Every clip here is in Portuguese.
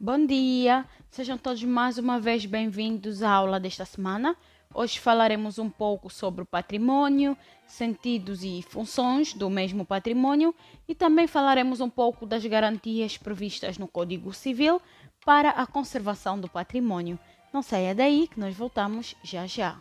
Bom dia, sejam todos mais uma vez bem-vindos à aula desta semana. Hoje falaremos um pouco sobre o patrimônio, sentidos e funções do mesmo patrimônio e também falaremos um pouco das garantias previstas no Código Civil para a conservação do patrimônio. Não saia daí que nós voltamos já já.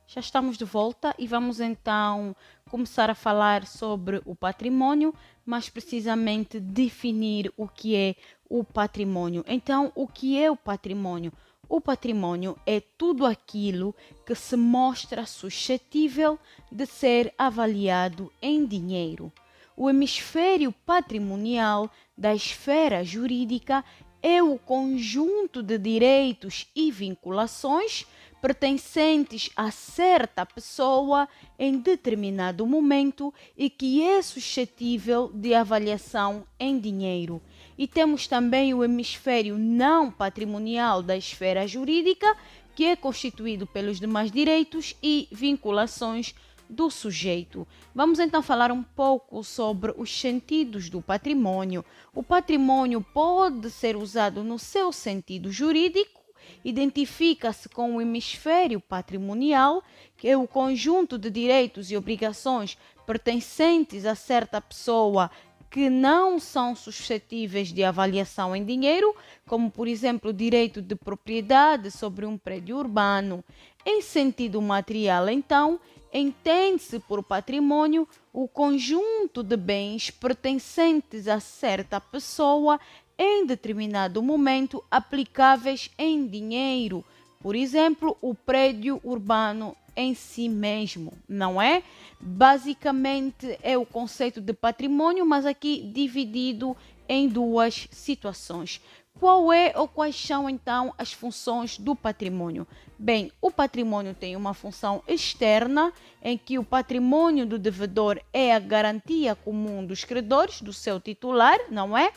Já estamos de volta e vamos então começar a falar sobre o patrimônio, mais precisamente definir o que é o patrimônio. Então, o que é o patrimônio? O patrimônio é tudo aquilo que se mostra suscetível de ser avaliado em dinheiro. O hemisfério patrimonial da esfera jurídica é o conjunto de direitos e vinculações pertencentes a certa pessoa em determinado momento e que é suscetível de avaliação em dinheiro. E temos também o hemisfério não patrimonial da esfera jurídica, que é constituído pelos demais direitos e vinculações do sujeito. Vamos então falar um pouco sobre os sentidos do patrimônio. O patrimônio pode ser usado no seu sentido jurídico. Identifica-se com o hemisfério patrimonial, que é o conjunto de direitos e obrigações pertencentes a certa pessoa que não são suscetíveis de avaliação em dinheiro, como, por exemplo, o direito de propriedade sobre um prédio urbano. Em sentido material, então, entende-se por patrimônio o conjunto de bens pertencentes a certa pessoa em determinado momento aplicáveis em dinheiro. Por exemplo, o prédio urbano em si mesmo, não é? Basicamente é o conceito de patrimônio, mas aqui dividido em duas situações. Qual é ou quais são então as funções do patrimônio? Bem, o patrimônio tem uma função externa, em que o patrimônio do devedor é a garantia comum dos credores, do seu titular, não é?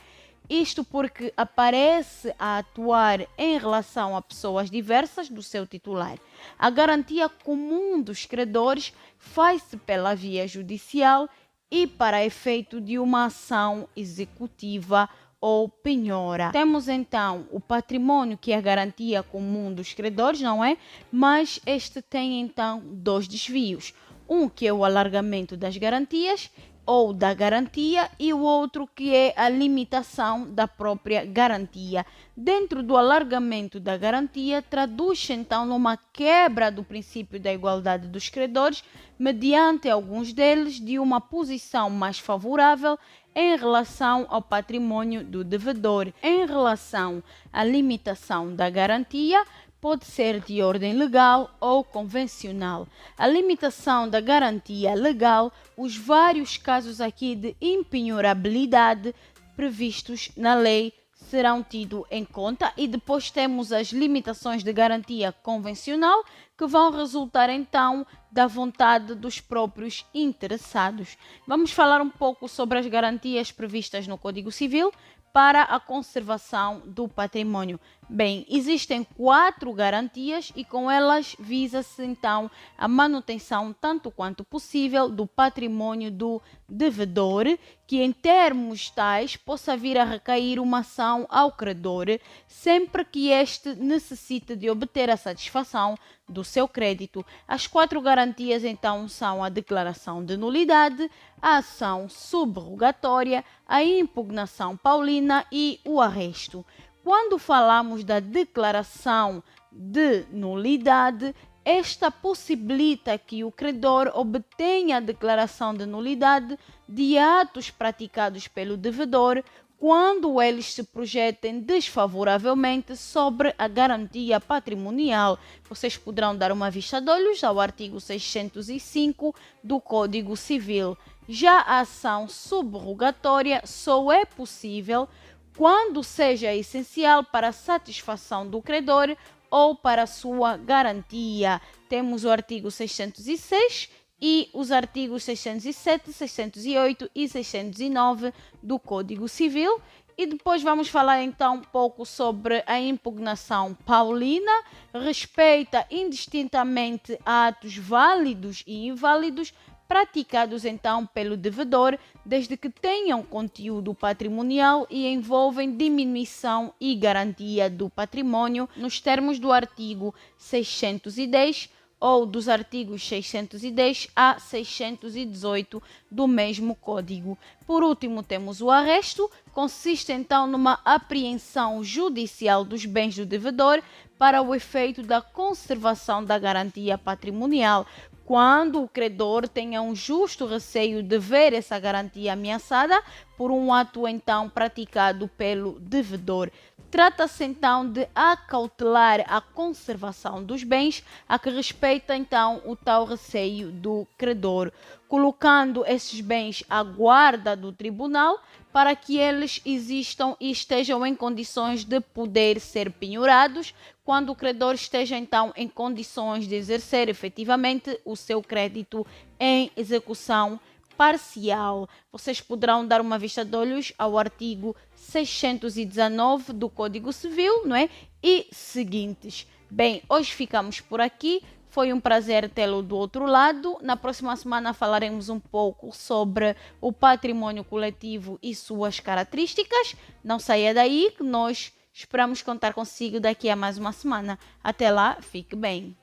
Isto porque aparece a atuar em relação a pessoas diversas do seu titular. A garantia comum dos credores faz-se pela via judicial e para efeito de uma ação executiva ou penhora. Temos então o patrimônio, que é a garantia comum dos credores, não é? Mas este tem então dois desvios. Um que é o alargamento das garantias ou da garantia e o outro que é a limitação da própria garantia. Dentro do alargamento da garantia, traduz-se então numa quebra do princípio da igualdade dos credores, mediante alguns deles de uma posição mais favorável em relação ao patrimônio do devedor. Em relação à limitação da garantia, pode ser de ordem legal ou convencional. A limitação da garantia legal, os vários casos aqui de impenhorabilidade previstos na lei serão tidos em conta, e depois temos as limitações de garantia convencional, que vão resultar então da vontade dos próprios interessados. Vamos falar um pouco sobre as garantias previstas no Código Civil para a conservação do patrimônio. Bem, existem 4 garantias e com elas visa-se então a manutenção tanto quanto possível do patrimônio do devedor, que em termos tais possa vir a recair uma ação ao credor sempre que este necessite de obter a satisfação do seu crédito. As 4 garantias então são a declaração de nulidade, a ação subrogatória, a impugnação paulina e o arresto. Quando falamos da declaração de nulidade, esta possibilita que o credor obtenha a declaração de nulidade de atos praticados pelo devedor quando eles se projetem desfavoravelmente sobre a garantia patrimonial. Vocês poderão dar uma vista de olhos ao artigo 605 do Código Civil. Já a ação subrogatória só é possível quando seja essencial para a satisfação do credor ou para a sua garantia. Temos o artigo 606 e os artigos 607, 608 e 609 do Código Civil. E depois vamos falar então um pouco sobre a impugnação paulina. Respeita indistintamente atos válidos e inválidos praticados então pelo devedor, desde que tenham conteúdo patrimonial e envolvem diminuição e garantia do patrimônio, nos termos do artigo 610 ou dos artigos 610 a 618 do mesmo Código. Por último, temos o arresto, consiste então numa apreensão judicial dos bens do devedor para o efeito da conservação da garantia patrimonial, quando o credor tenha um justo receio de ver essa garantia ameaçada por um ato então praticado pelo devedor. Trata-se então de acautelar a conservação dos bens, a que respeita então o tal receio do credor, colocando esses bens à guarda do tribunal para que eles existam e estejam em condições de poder ser penhorados, quando o credor esteja então em condições de exercer efetivamente o seu crédito em execução parcial. Vocês poderão dar uma vista de olhos ao artigo 619 do Código Civil, não é? E seguintes. Bem, hoje ficamos por aqui. Foi um prazer tê-lo do outro lado. Na próxima semana falaremos um pouco sobre o patrimônio coletivo e suas características. Não saia daí, que nós esperamos contar consigo daqui a mais uma semana. Até lá, fique bem.